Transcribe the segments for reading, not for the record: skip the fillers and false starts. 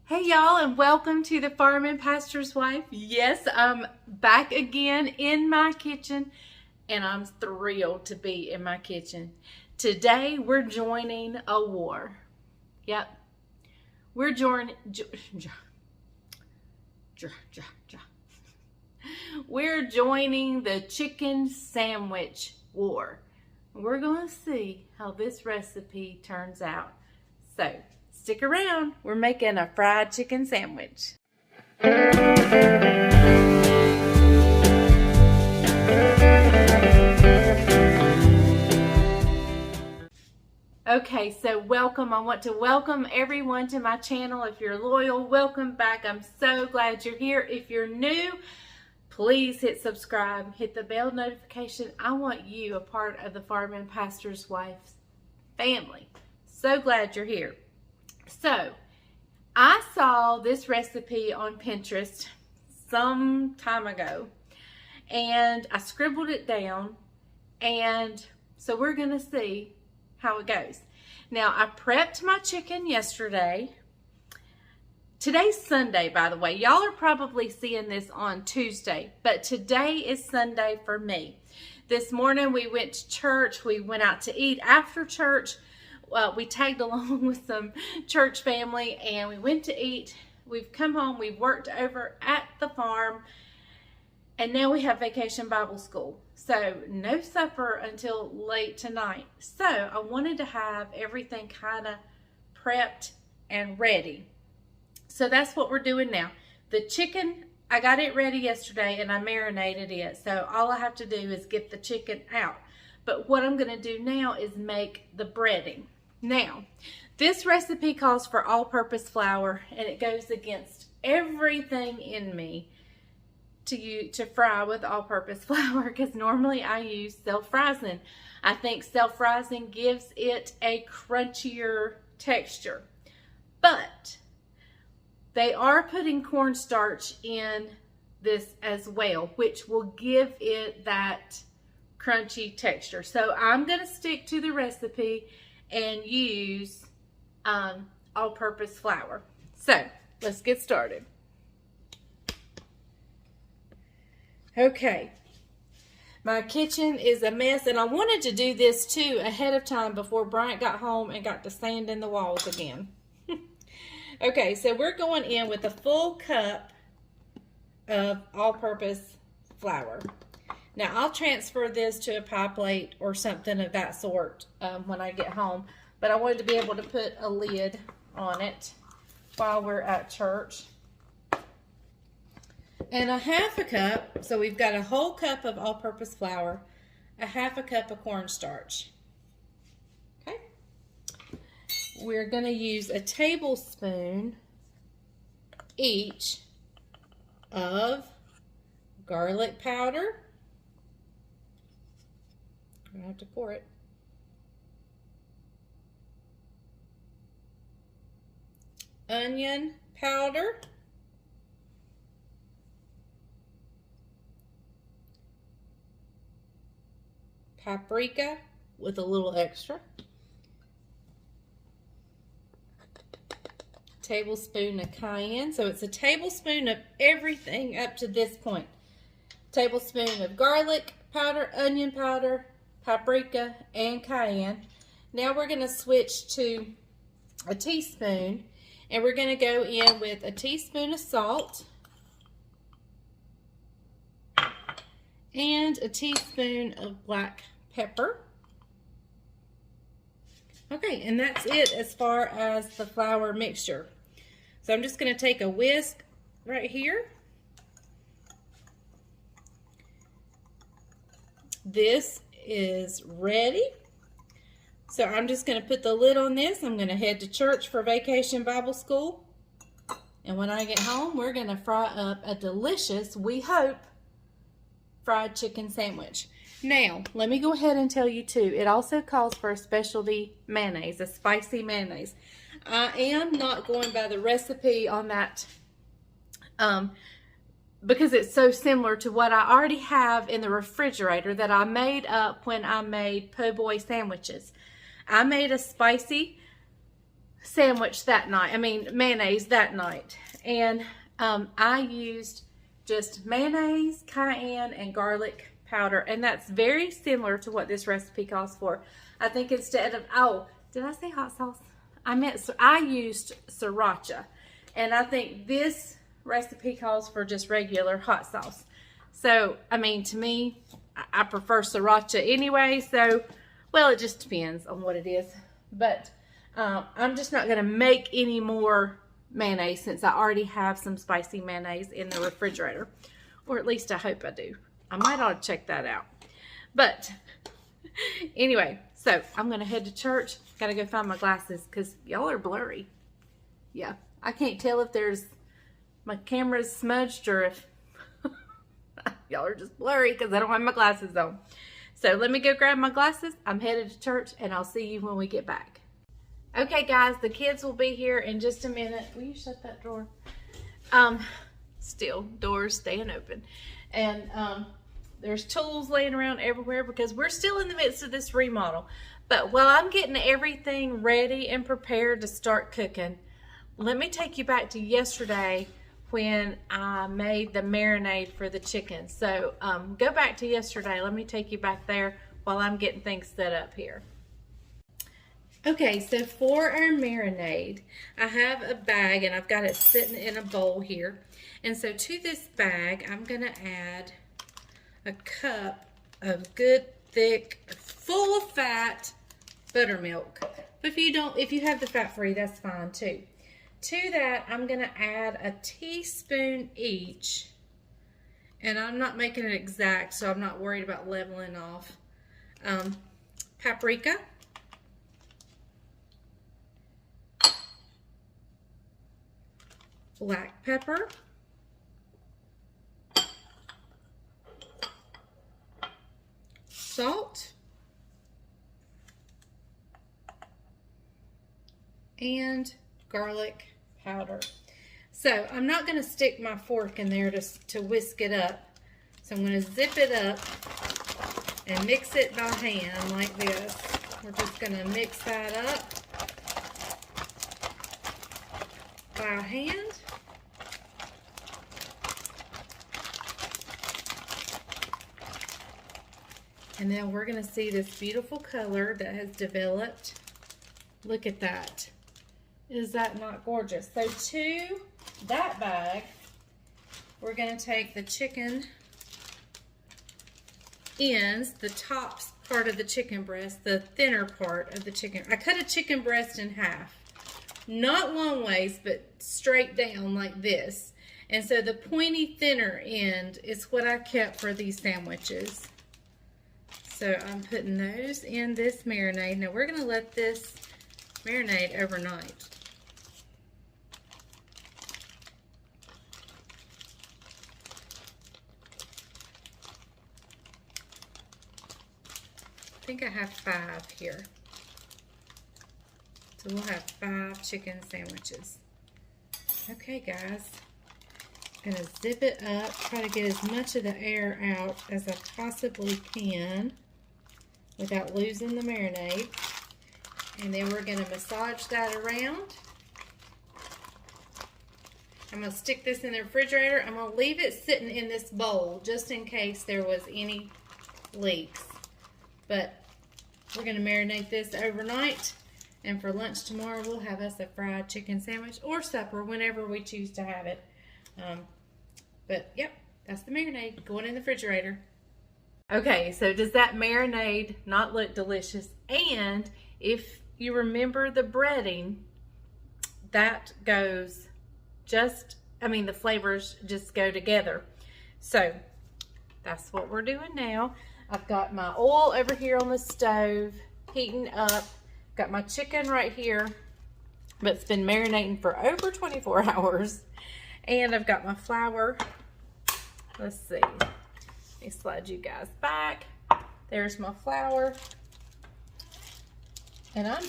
Hey y'all, and welcome to the Farm and Pastor's Wife. Yes, I'm back again in my kitchen, and I'm thrilled to be in my kitchen. Today we're joining a war. Yep, we're we're joining the chicken sandwich war. We're going to see how this recipe turns out. So stick around. We're making a fried chicken sandwich. Okay, so welcome. I want to welcome everyone to my channel. If you're loyal, welcome back. I'm so glad you're here. If you're new, please hit subscribe, hit the bell notification. I want you a part of the Farm and Pastor's Wife family. So glad you're here. So, I saw this recipe on Pinterest some time ago, and I scribbled it down, and so we're going to see how it goes. Now, I prepped my chicken yesterday. Today's Sunday, by the way. Y'all are probably seeing this on Tuesday, but today is Sunday for me. This morning we went to church. We went out to eat after church. We tagged along with some church family and we went to eat. We've come home, we've worked over at the farm, and now we have vacation Bible school. So no supper until late tonight. So I wanted to have everything kind of prepped and ready. So that's what we're doing now. The chicken, I got it ready yesterday and I marinated it. So all I have to do is get the chicken out. But what I'm going to do now is make the breading. Now, this recipe calls for all-purpose flour, and it goes against everything in me to fry with all-purpose flour, because normally I use self-rising. I think self-rising gives it a crunchier texture. But they are putting cornstarch in this as well, which will give it that crunchy texture. So I'm going to stick to the recipe and use all-purpose flour. So let's get started. Okay, my kitchen is a mess, and I wanted to do this too ahead of time before Bryant got home and got to sand in the walls again. Okay, so we're going in with a full cup of all-purpose flour. Now, I'll transfer this to a pie plate or something of that sort when I get home. But I wanted to be able to put a lid on it while we're at church. And a half a cup, so we've got a whole cup of all-purpose flour, a half a cup of cornstarch. Okay. We're going to use a tablespoon each of garlic powder. I'm going to have to pour it. Onion powder. Paprika with a little extra. Tablespoon of cayenne. So it's a tablespoon of everything up to this point. Tablespoon of garlic powder, onion powder, paprika, and cayenne. Now we're going to switch to a teaspoon, and we're going to go in with a teaspoon of salt and a teaspoon of black pepper. Okay, and that's it as far as the flour mixture. So I'm just going to take a whisk right here. This is ready. So I'm just going to put the lid on this. I'm going to head to church for vacation Bible school. And when I get home, we're going to fry up a delicious, we hope, fried chicken sandwich. Now, let me go ahead and tell you too, it also calls for a specialty mayonnaise, a spicy mayonnaise. I am not going by the recipe on that because it's so similar to what I already have in the refrigerator that I made up when I made po' boy sandwiches. I made a spicy sandwich that night. I mean, mayonnaise that night. And I used just mayonnaise, cayenne, and garlic powder. And that's very similar to what this recipe calls for. I think instead of, oh, did I say hot sauce? I used Sriracha. And I think this recipe calls for just regular hot sauce. So, I mean, to me, I prefer Sriracha anyway. So, well, it just depends on what it is. But I'm just not going to make any more mayonnaise since I already have some spicy mayonnaise in the refrigerator. Or at least I hope I do. I might ought to check that out. But anyway, so I'm going to head to church. Got to go find my glasses because y'all are blurry. Yeah, I can't tell if my camera's smudged or if y'all are just blurry because I don't have my glasses on. So let me go grab my glasses. I'm headed to church and I'll see you when we get back. Okay guys, the kids will be here in just a minute. Will you shut that door? Still, doors staying open. And there's tools laying around everywhere because we're still in the midst of this remodel. But while I'm getting everything ready and prepared to start cooking, let me take you back to yesterday when I made the marinade for the chicken. So go back to yesterday. Let me take you back there while I'm getting things set up here. Okay, so for our marinade, I have a bag and I've got it sitting in a bowl here. And so to this bag, I'm gonna add a cup of good, thick, full of fat buttermilk. But if you have the fat-free, that's fine too. To that, I'm gonna add a teaspoon each. And I'm not making it exact, so I'm not worried about leveling off. Paprika. Black pepper, salt, and garlic powder. So I'm not going to stick my fork in there to whisk it up. So I'm going to zip it up and mix it by hand like this. We're just going to mix that up by hand. And then we're going to see this beautiful color that has developed. Look at that. Is that not gorgeous? So to that bag, we're going to take the chicken ends, the top part of the chicken breast, the thinner part of the chicken. I cut a chicken breast in half. Not long ways, but straight down like this. And so the pointy thinner end is what I kept for these sandwiches. So I'm putting those in this marinade. Now we're going to let this marinade overnight. I think I have 5 here. So we'll have 5 chicken sandwiches. Okay guys, I'm going to zip it up, try to get as much of the air out as I possibly can without losing the marinade. And then we're going to massage that around. I'm going to stick this in the refrigerator. I'm going to leave it sitting in this bowl just in case there was any leaks. But we're going to marinate this overnight. And for lunch tomorrow, we'll have us a fried chicken sandwich or supper, whenever we choose to have it. But yep, that's the marinade going in the refrigerator. Okay, so does that marinade not look delicious? And if you remember the breading, that goes the flavors just go together. So that's what we're doing now. I've got my oil over here on the stove, heating up. Got my chicken right here, but it's been marinating for over 24 hours. And I've got my flour. Let's see. Let me slide you guys back. There's my flour. And I'm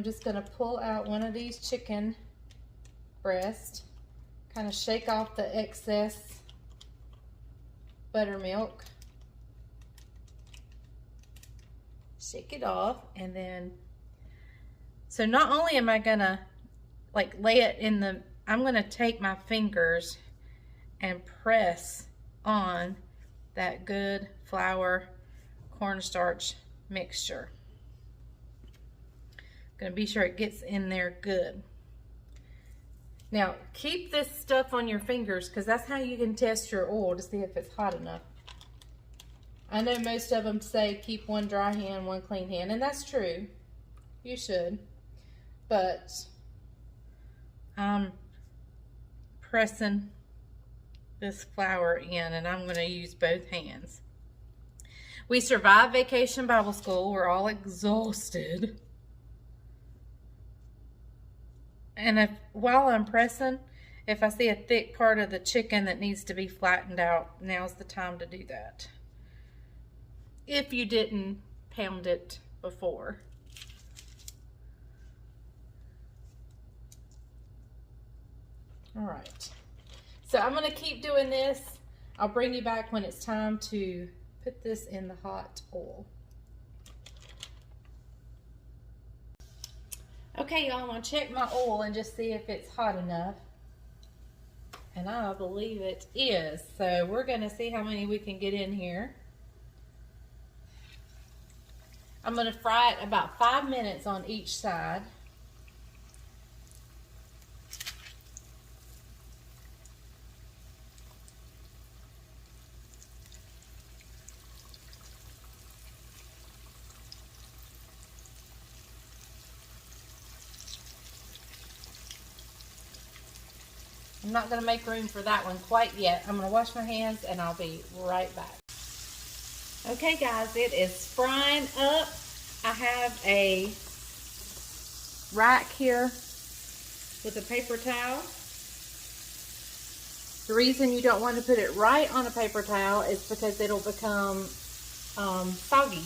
just going to pull out one of these chicken breasts, kind of shake off the excess buttermilk. Shake it off and then So not only am I gonna like lay it in the, I'm gonna take my fingers and press on that good flour cornstarch mixture. Gonna be sure it gets in there good. Now keep this stuff on your fingers because that's how you can test your oil to see if it's hot enough. I know most of them say keep one dry hand, one clean hand, and that's true. You should. But I'm pressing this flour in and I'm going to use both hands. We survived Vacation Bible School. We're all exhausted. And while I'm pressing, if I see a thick part of the chicken that needs to be flattened out, now's the time to do that. If you didn't pound it before. All right. So I'm going to keep doing this. I'll bring you back when it's time to put this in the hot oil. Okay, y'all, I'm going to check my oil and just see if it's hot enough. And I believe it is. So we're going to see how many we can get in here. I'm going to fry it about 5 minutes on each side. I'm not going to make room for that one quite yet. I'm going to wash my hands and I'll be right back. Okay guys, it is frying up. I have a rack here with a paper towel. The reason you don't want to put it right on a paper towel is because it'll become soggy.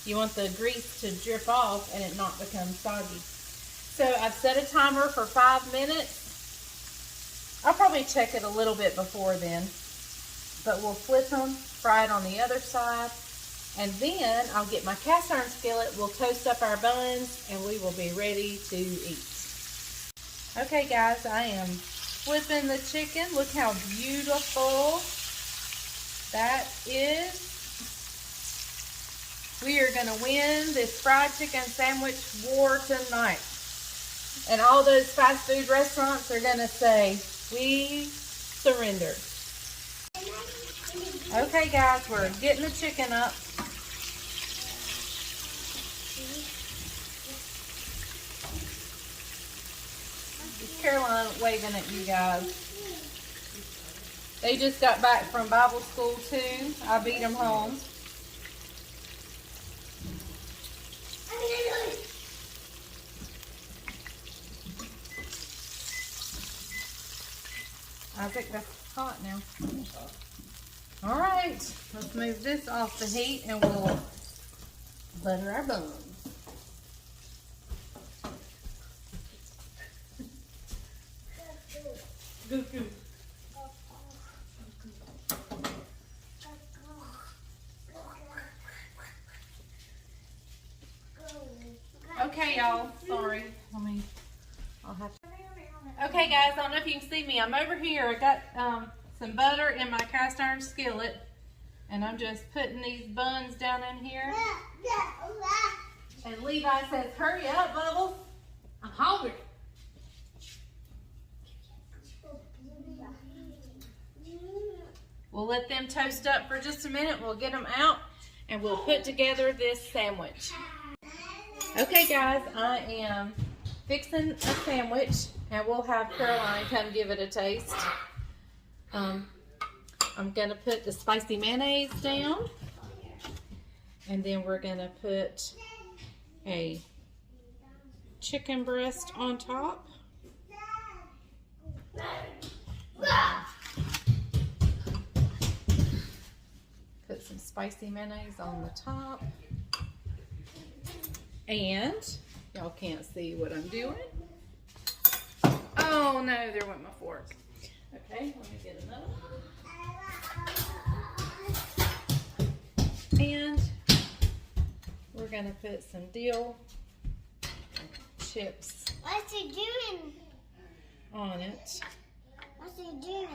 You want the grease to drip off and it not become soggy. So I've set a timer for 5 minutes. I'll probably check it a little bit before then, but we'll flip them, fry it on the other side, and then I'll get my cast iron skillet, we'll toast up our buns, and we will be ready to eat. Okay guys, I am flipping the chicken. Look how beautiful that is. We are going to win this fried chicken sandwich war tonight. And all those fast food restaurants are going to say, we surrender. Okay guys, we're getting the chicken up. Caroline waving at you guys. They just got back from Bible school too. I beat them home. I think that's hot now. All right, let's move this off the heat and we'll butter our buns. Okay, y'all. Sorry. I'll have to. Okay, guys. I don't know if you can see me. I'm over here. I got some butter in my cast iron skillet, and I'm just putting these buns down in here. And Levi says, "Hurry up, Bubbles. I'm hungry." We'll let them toast up for just a minute. We'll get them out and we'll put together this sandwich. Okay guys, I am fixing a sandwich and we'll have Caroline come give it a taste. I'm gonna put the spicy mayonnaise down and then we're gonna put a chicken breast on top. Put some spicy mayonnaise on the top. And y'all can't see what I'm doing. Oh no, there went my fork. Okay, let me get another one. And we're gonna put some dill chips What's he doing? on it. What's he doing?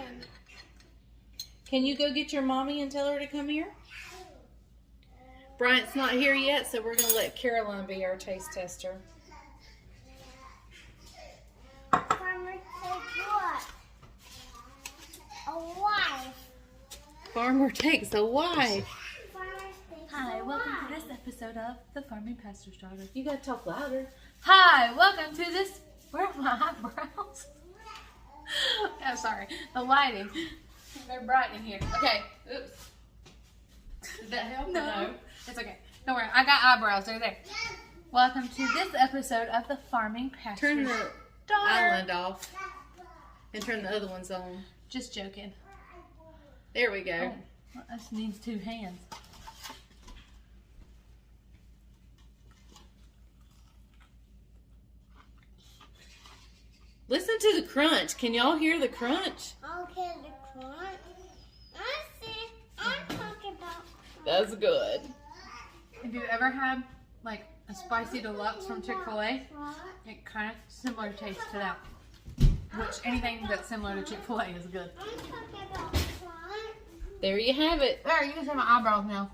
Can you go get your mommy and tell her to come here? Bryant's not here yet, so we're going to let Caroline be our taste tester. Farmer takes what? A wife. Farmer takes a wife. Farmer takes Hi, a welcome wife. to this episode of The Farming Pastor's Daughter. You got to talk louder. Hi, welcome to this. Where are my eyebrows? Oh, sorry. The lighting. They're bright in here. Okay. Oops. Did that help? No. It's okay. Don't worry. I got eyebrows. They're there. Welcome to this episode of The Farming Pastor's Turn the Daughter. island off and turn the other ones on. Just joking. There we go. Oh, well, this needs 2 hands. Listen to the crunch. Can y'all hear the crunch? Okay, the crunch. I see. I'm talking about. That's good. Have you ever had like a spicy deluxe from Chick-fil-A? It kind of similar taste to that. Which anything that's similar to Chick-fil-A is good. I'm talking about crunch. There you have it. There, you can see my eyebrows now.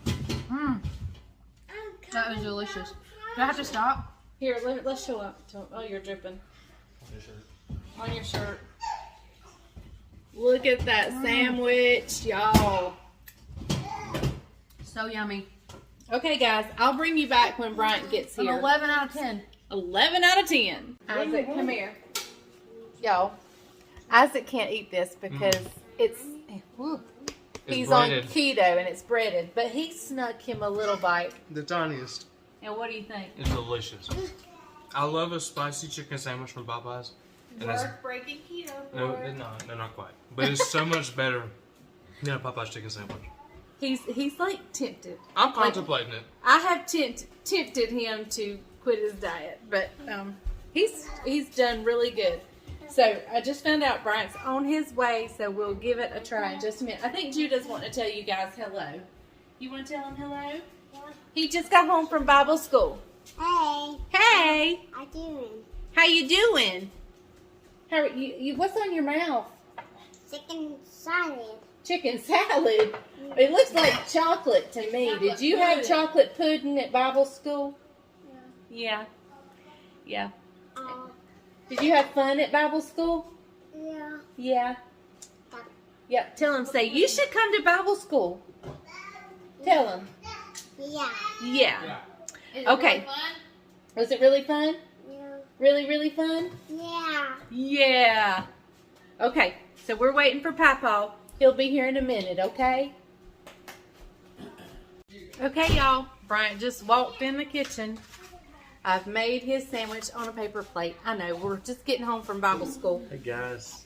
Mmm, I'm that was talking delicious. about Do I have to stop? Here, let's show up. Oh, you're dripping. On your shirt. Look at that sandwich, y'all. So yummy. Okay, guys, I'll bring you back when Bryant gets An here. 11 out of 10. 11 out of 10. Isaac, come here. Y'all, Isaac can't eat this because he's on breaded. keto and it's breaded, but he snuck him a little bite. The tiniest. And what do you think? It's delicious. I love a spicy chicken sandwich from Popeyes. And that's, Breaking keto. no, they're not. They're not quite. But it's so much better than a Popeyes chicken sandwich. He's like tempted. I'm contemplating it. I have tempted him to quit his diet, but he's done really good. So I just found out Bryant's on his way, so we'll give it a try in just a minute. I think Judah's wanting to tell you guys hello. You want to tell him hello? He just got home from Bible school. Hey, Hey, how doing? how you doing? How are you? What's on your mouth? Chicken salad. Chicken salad. It looks like chocolate to me. Did you have chocolate pudding at Bible school? Yeah. Yeah. Did you have fun at Bible school? Yeah. Yeah. Yeah. Tell him, say, you should come to Bible school. Tell him. Yeah. Yeah. Is it Okay. really fun? Was it really fun? Yeah. Really, really fun? Yeah. Yeah. Okay. So we're waiting for Papa. He'll be here in a minute, okay? Okay, y'all. Bryant just walked in the kitchen. I've made his sandwich on a paper plate. I know, we're just getting home from Bible school. Hey guys.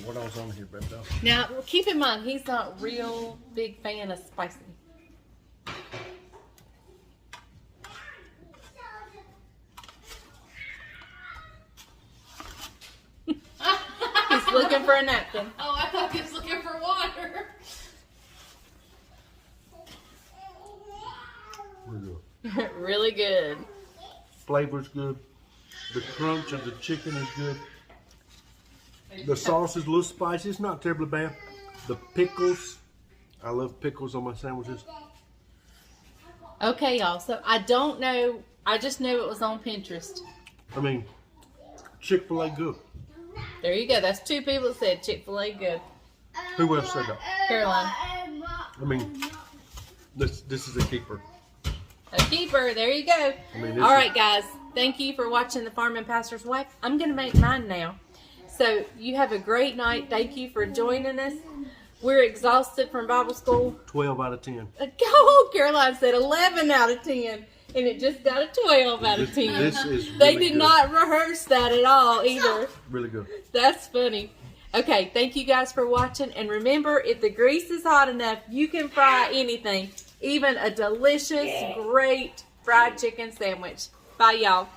What else on here, Beto? Now, keep in mind, he's not real big fan of spicy. He's looking for a napkin. Oh, I thought he was looking for water. Really good. Flavor's good. The crunch of the chicken is good. The sauce is a little spicy. It's not terribly bad. The pickles. I love pickles on my sandwiches. Okay, y'all. So I don't know. I just know it was on Pinterest. I mean, Chick-fil-A good. There you go. That's 2 people that said Chick-fil-A good. Who else said that? Caroline. I mean, this is a keeper. A keeper. There you go. I mean, All right, guys. Thank you for watching The Farming Pastor's Wife. I'm going to make mine now. So you have a great night. Thank you for joining us. We're exhausted from Bible school. 12 out of 10. Oh, Caroline said 11 out of 10. And it just got a 12 out of 10. This is They really did good. not rehearse that at all either. Really good. That's funny. Okay, thank you guys for watching. And remember, if the grease is hot enough, you can fry anything. Even a delicious, great fried chicken sandwich. Bye, y'all.